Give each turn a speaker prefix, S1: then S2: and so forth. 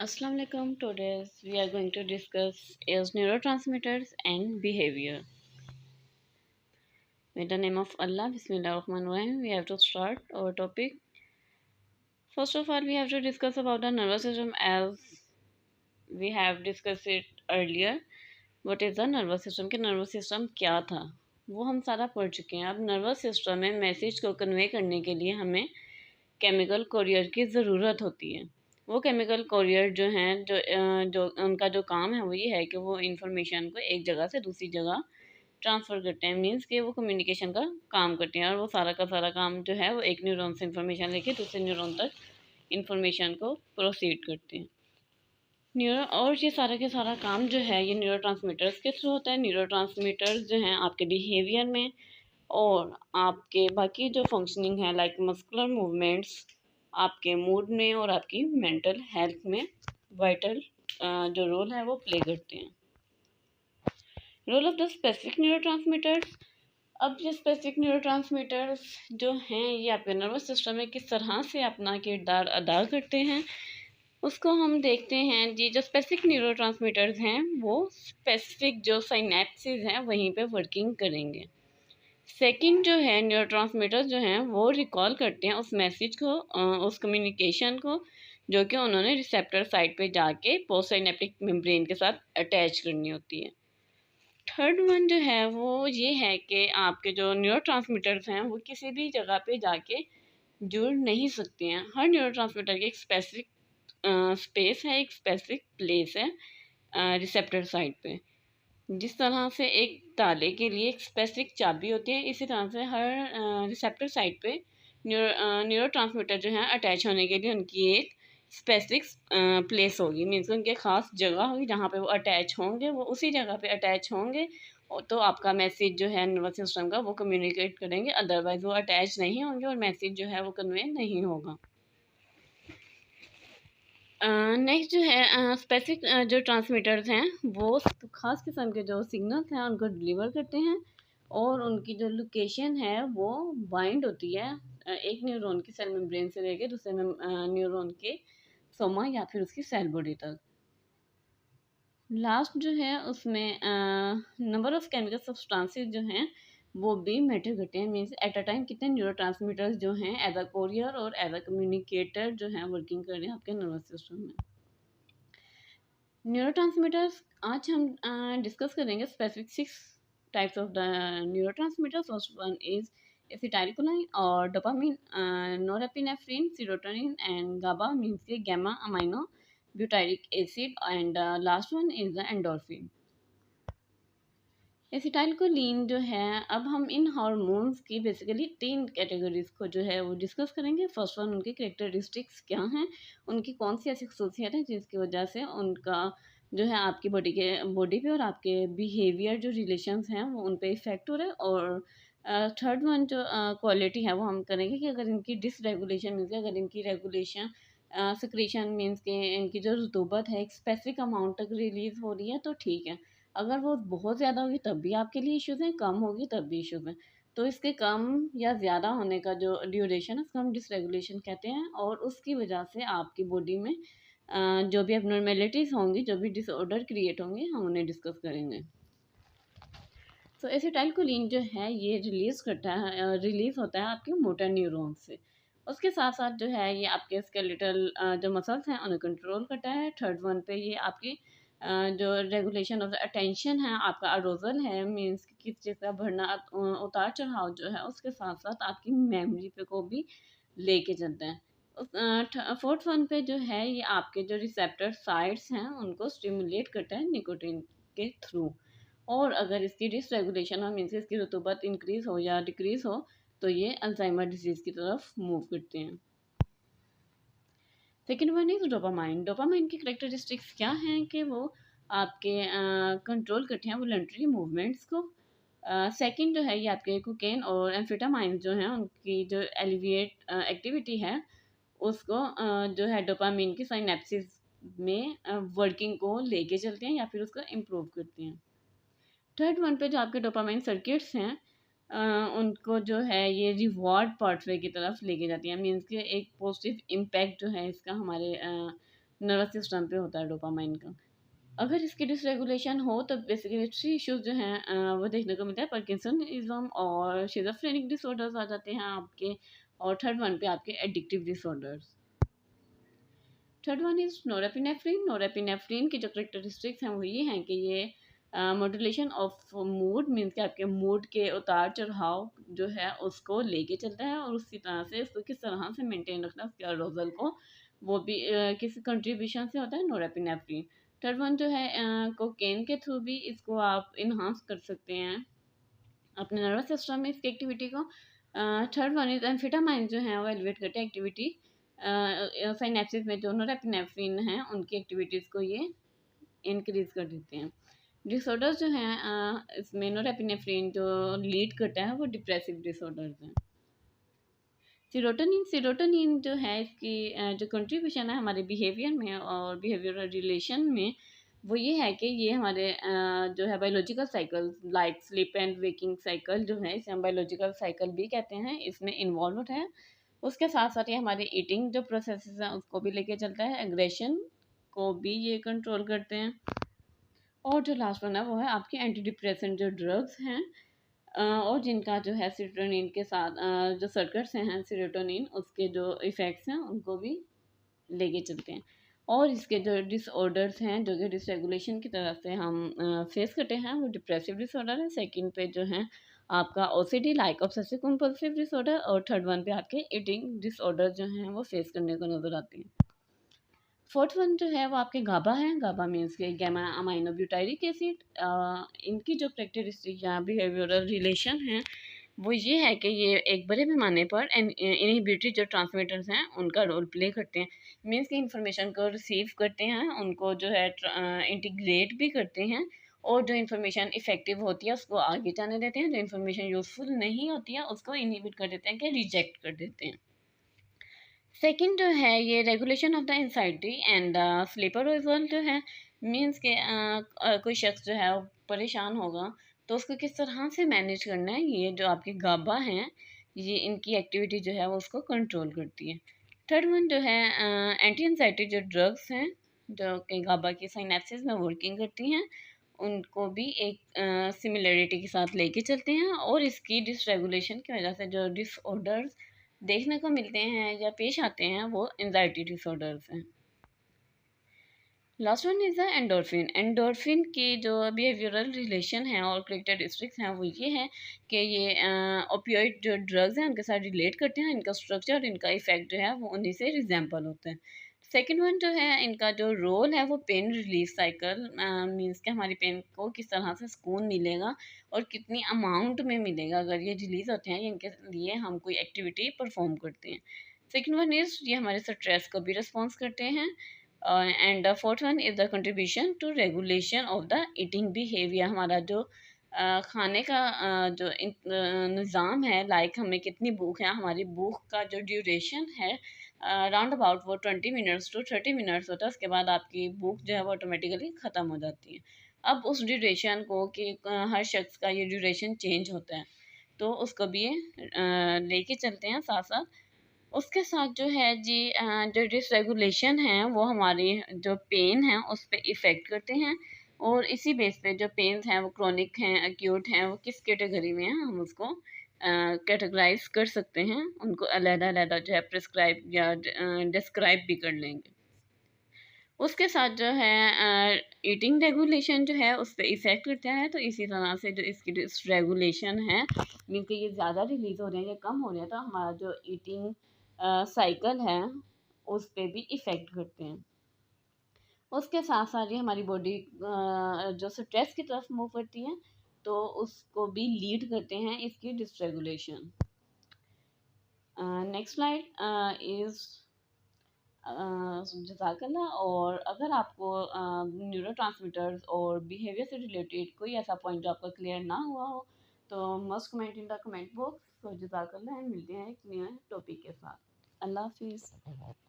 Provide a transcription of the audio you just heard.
S1: Assalamu alaikum. Today we are going to discuss is neurotransmitters and behavior. With the name of Allah, Bismillah Rahman Rahim, we have to start our topic. First of all, we have to discuss about the nervous system as we have discussed it earlier. What is the nervous system? कि nervous system क्या था वो हम सारा पढ़ चुके हैं. अब nervous system में मैसेज को कन्वे करने के लिए हमें केमिकल कोरियर की ज़रूरत होती है. वो केमिकल कोरियर जो हैं जो उनका जो काम है वो ये है कि वो इंफॉर्मेशन को एक जगह से दूसरी जगह ट्रांसफ़र करते हैं. मीन्स कि वो कम्युनिकेशन का काम करते हैं और वो सारा का सारा काम जो है वो एक न्यूरॉन से इंफॉर्मेशन लेके दूसरे न्यूरॉन तक इंफॉर्मेशन को प्रोसीड करते हैं. और ये सारा के सारा काम जो है ये न्यूरोट्रांसमीटर्स के थ्रू होता है. न्यूरोट्रांसमीटर्स जो हैं आपके बिहेवियर में और आपके बाकी जो फंक्शनिंग है लाइक मस्कुलर मूवमेंट्स, आपके मूड में और आपकी मेंटल हेल्थ में वाइटल जो रोल है वो प्ले करते हैं. Role of the specific neurotransmitters. अब ये स्पेसिफिक न्यूरोट्रांसमीटर्स जो हैं ये आपके नर्वस सिस्टम में किस तरह से अपना किरदार अदा करते हैं उसको हम देखते हैं. जी, जो स्पेसिफिक न्यूरोट्रांसमीटर्स हैं वो स्पेसिफिक जो साइनेप्सिस हैं वहीं पे वर्किंग करेंगे. सेकंड जो है न्यूरोट्रांसमीटर्स जो हैं वो रिकॉल करते हैं उस मैसेज को, उस कम्युनिकेशन को जो कि उन्होंने रिसेप्टर साइट पे जाके पोस्ट साइनेप्टिक मेम्ब्रेन के साथ अटैच करनी होती है. थर्ड वन जो है वो ये है कि आपके जो न्यूरोट्रांसमीटर्स हैं वो किसी भी जगह पे जाके जुड़ नहीं सकते हैं. हर न्यूरोट्रांसमीटर की एक स्पेसिफिक स्पेस है, एक स्पेसिफिक प्लेस है रिसेप्टर साइट पे. जिस तरह से एक ताले के लिए एक स्पेसिफिक चाबी होती है, इसी तरह से हर रिसेप्टर साइट पे न्यूरोट्रांसमीटर जो है अटैच होने के लिए उनकी एक स्पेसिफिक प्लेस होगी. मीन्स उनके ख़ास जगह होगी जहाँ पे वो अटैच होंगे, वो उसी जगह पे अटैच होंगे तो आपका मैसेज जो है नर्वस सिस्टम का वो कम्युनिकेट करेंगे. अदरवाइज़ वो अटैच नहीं होंगे और मैसेज जो है वो कन्वे नहीं होगा. नेक्स्ट जो है स्पेसिफिक जो ट्रांसमीटर्स हैं वो ख़ास किस्म के जो सिग्नल्स हैं उनको डिलीवर करते हैं और उनकी जो लोकेशन है वो बाइंड होती है एक न्यूरॉन की सेल मेम्ब्रेन से लेके दूसरे न्यूरॉन के सोमा या फिर उसकी सेल बॉडी तक. लास्ट जो है उसमें नंबर ऑफ़ केमिकल सब्सटेंसेस जो हैं वो भी मैटर करते हैं. मीन्स एट अ टाइम कितने न्यूरोट्रांसमीटर्स जो हैं एज अ कोरियर और एज अ कम्युनिकेटर जो हैं वर्किंग कर रहे हैं आपके नर्वस सिस्टम में. न्यूरोट्रांसमीटर्स आज हम डिस्कस करेंगे specific 6 types of the neurotransmitters. First one is acetylcholine और dopamine, norepinephrine, serotonin and GABA means के gamma amino butyric acid, and last one is the endorphin. Acetylcholine जो है अब हम इन हार्मोन्स की बेसिकली 3 कैटेगरीज को जो है वो डिस्कस करेंगे. फर्स्ट वन उनकी कैरेक्टरिस्टिक्स क्या हैं, उनकी कौन सी ऐसी खसूसियत है जिसकी वजह से उनका जो है आपकी बॉडी पे और आपके बिहेवियर जो रिलेशंस हैं वो उन पे इफ़ेक्ट हो रहा है. और थर्ड वन जो क्वालिटी है वो हम करेंगे कि अगर इनकी डिसरेगुलेशन मीन्स अगर इनकी रेगुलेशन सिक्रीशन मीन्स के इनकी जो रतूबत है एक स्पेसिफिक अमाउंट तक रिलीज़ हो रही है तो ठीक है. अगर वो बहुत ज़्यादा होगी तब भी आपके लिए इश्यूज़ हैं, कम होगी तब भी इश्यूज़ हैं. तो इसके कम या ज़्यादा होने का जो ड्यूरेशन है उसको हम डिसरेगुलेशन कहते हैं और उसकी वजह से आपकी बॉडी में जो भी एबनॉर्मेलिटीज़ होंगी, जो भी डिसऑर्डर क्रिएट होंगे हम उन्हें डिस्कस करेंगे. तो एसिटाइलकोलिन जो है ये रिलीज़ होता है आपके मोटर न्यूरॉन्स से. उसके साथ साथ जो है ये आपके स्केलेटल जो मसल्स हैं उन्हें कंट्रोल करता है. थर्ड वन पे ये आपकी जो रेगुलेशन ऑफ द अटेंशन है, आपका अरोजल है मीन्स किस चीज़ का बढ़ना उतार चढ़ाव जो है उसके साथ साथ आपकी मेमोरी पे को भी लेके चलता है. फोर्थ वन पे जो है ये आपके जो रिसेप्टर साइट्स हैं उनको स्टिमुलेट करता है निकोटीन के थ्रू. और अगर इसकी डिसरेगुलेशन हो मीन्स इसकी रतूबत इंक्रीज़ हो या डिक्रीज़ हो तो ये अल्जाइमर डिजीज़ की तरफ मूव करते हैं. Second one is dopamine. Dopamine की करेक्टरिस्टिक्स क्या हैं कि वो आपके कंट्रोल करते हैं वॉलंटरी मूवमेंट्स को. सेकंड जो है ये आपके कोकेन और एम्फेटामाइन जो हैं उनकी जो एलिविएट एक्टिविटी है उसको जो है डोपामाइन की साइनेप्सिस में वर्किंग को लेके चलते हैं या फिर उसको इम्प्रूव करते हैं. थर्ड वन पे जो आपके डोपामाइन सर्किट्स हैं उनको जो है ये रिवॉर्ड पाथवे की तरफ लेके जाती हैं. मीन्स कि एक पॉजिटिव इम्पैक्ट जो है इसका हमारे नर्वस सिस्टम पे होता है डोपामाइन का। अगर इसकी डिसरेगुलेशन हो तो बेसिकली 3 इश्यूज़ जो हैं वो देखने को मिलता है, पार्किंसनिज़्म और शिज़ोफ्रेनिक डिसऑर्डर्स आ जाते हैं आपके, और थर्ड वन पे आपके addictive disorders. Third one is norepinephrine. Norepinephrine की जो कैरेक्टरिस्टिक्स हैं वो ये हैं कि ये मॉड्यूलेशन ऑफ मूड, मीन्स कि आपके मूड के उतार चढ़ाव जो है उसको लेके चलता है, और उसी तरह से उसको किस तरह से मेंटेन रखना है उसके अरोजल को, वो भी किसी कंट्रीब्यूशन से होता है नोरेपिनेफ्रिन। थर्ड वन जो है कोकेन के थ्रू भी इसको आप इन्हांस कर सकते हैं अपने नर्वस सिस्टम में इसकी एक्टिविटी को। थर्ड वन इज एम्फेटामाइन जो है वो एलिवेट करते हैं एक्टिविटी, साइनेप्सिस में जो नोरेपिनेफ्रिन है उनकी एक्टिविटीज़ को ये इंक्रीज कर देते हैं। डिसऑर्डर्स जो हैं इसमें नोरेपिनेफ्रिन जो लीड करता है वो डिप्रेसिव डिसऑर्डर्स हैं। सीरोटोनिन जो है इसकी जो कंट्रीब्यूशन है हमारे बिहेवियर में और बिहेवियरल रिलेशन में, वो ये है कि ये हमारे जो है biological cycle like sleep and waking cycle जो है, इसे हम बायोलॉजिकल साइकिल भी कहते हैं, इसमें इन्वॉल्व है। उसके साथ साथ ये हमारे ईटिंग जो प्रोसेसेस हैं उसको भी लेके चलता है, एग्रेशन को भी ये कंट्रोल करते हैं। और जो लास्ट वन है वो है आपके एंटी डिप्रेसेंट जो ड्रग्स हैं, और जिनका जो है सेरोटोनिन के साथ जो सर्किट्स हैं सेरोटोनिन उसके जो इफ़ेक्ट्स हैं उनको भी लेके चलते हैं। और इसके जो डिसऑर्डर्स हैं जो कि डिसरेगुलेशन की तरफ से हम फेस करते हैं वो डिप्रेसिव डिसऑर्डर है। सेकंड पे जो है आपका OCD like obsessive compulsive disorder, और थर्ड वन पे आपके ईटिंग डिसऑर्डर जो हैं वो फेस करने को नज़र आते हैं। फोर्थ वन जो है वो आपके गाबा है। गाबा मीन्स के गैमा अमाइनो ब्यूटाइरिक एसिड। इनकी जो करेक्टरिस्टिक या बिहेवियरल रिलेशन है वो ये है कि ये एक बड़े पैमाने पर इनहिबिटरी जो ट्रांसमीटर्स हैं उनका रोल प्ले करते हैं। मीन्स की इंफॉर्मेशन को रिसीव करते हैं, उनको जो है इंटीग्रेट भी करते हैं, और जो इन्फॉर्मेशन इफेक्टिव होती है उसको आगे जाने देते हैं, जो इन्फॉर्मेशन यूज़फुल नहीं होती है उसको इनहिबिट कर देते हैं कि रिजेक्ट कर देते हैं। सेकंड जो है ये regulation of the anxiety and sleep arrival जो है, मीन्स के कोई शख्स जो है वो परेशान होगा तो उसको किस तरह से मैनेज करना है, ये जो आपके गाबा हैं ये इनकी एक्टिविटी जो है वो उसको कंट्रोल करती है। थर्ड वन जो है एंटी एंजाइटी जो ड्रग्स हैं जो कि गाबा की साइनेप्सिस में वर्किंग करती हैं, उनको भी एक सिमिलरिटी के साथ लेके चलते हैं, और इसकी डिसरेगुलेशन की वजह से जो डिसऑर्डर्स देखने को मिलते हैं या पेश आते हैं वो एंजाइटी डिसऑर्डर्स हैं। Last one is the endorphin. Endorphin की जो बिहेवियरल रिलेशन है और करेक्टरिस्टिक्स हैं वो ये है कि ये ओपियोइड जो ड्रग्स हैं उनके साथ रिलेट करते हैं, इनका स्ट्रक्चर और इनका इफेक्ट जो है वो उन्हीं से रिजेंपल होता है। सेकेंड वन जो है इनका जो रोल है वो पेन रिलीफ साइकिल, मीन्स कि हमारी पेन को किस तरह से सुकून मिलेगा और कितनी अमाउंट में मिलेगा अगर ये रिलीज होते हैं, इनके लिए हम कोई एक्टिविटी परफॉर्म करते हैं। सेकेंड वन इज़ ये हमारे स्ट्रेस को भी रिस्पॉन्स करते हैं, and the fourth one is the contribution to regulation of the eating behaviour. हमारा जो खाने का जो निज़ाम है, लाइक हमें कितनी भूख है, हमारी भूख का जो ड्यूरेशन है राउंड अबाउट वो 20 मिनट्स टू 30 मिनट्स होता है, उसके बाद आपकी भूख जो है वो ऑटोमेटिकली ख़त्म हो जाती है। अब उस ड्यूरेशन को कि हर शख्स का ये ड्यूरेशन चेंज होता है तो उसको भी ये लेके चलते हैं साथ साथ। उसके साथ जो है जी जो डिसरेगुलेशन है वो हमारी जो पेन है उस पे इफ़ेक्ट करते हैं, और इसी बेस पे जो पेन्स हैं वो क्रॉनिक हैं, एक्यूट हैं, वो किस कैटेगरी में है हम उसको कैटेगराइज कर सकते हैं, उनको अलग-अलग जो है प्रिस्क्राइब या डिस्क्राइब भी कर लेंगे। उसके साथ जो है ईटिंग रेगुलेशन जो है उस पे इफ़ेक्ट करता है, तो इसी तरह से जो इसकी डिसरेगुलेशन है मीन कि ये ज़्यादा रिलीज़ हो रहे हैं या कम हो रहे हैं तो हमारा जो ईटिंग साइकिल है उस पे भी इफ़ेक्ट करते हैं। उसके साथ साथ ये हमारी बॉडी जो स्ट्रेस की तरफ मूव करती है तो उसको भी लीड करते हैं इसकी डिसरेगुलेशन। नेक्स्ट स्लाइड इज़ जज़ाकल्लाह। और अगर आपको न्यूरोट्रांसमीटर्स और बिहेवियर से रिलेटेड कोई ऐसा पॉइंट जो आपका क्लियर ना हुआ हो तो must comment in the comment box. तो जज़ाकल्लाह, मिलते हैं एक नए टॉपिक के साथ। अल्लाह हाफिज़।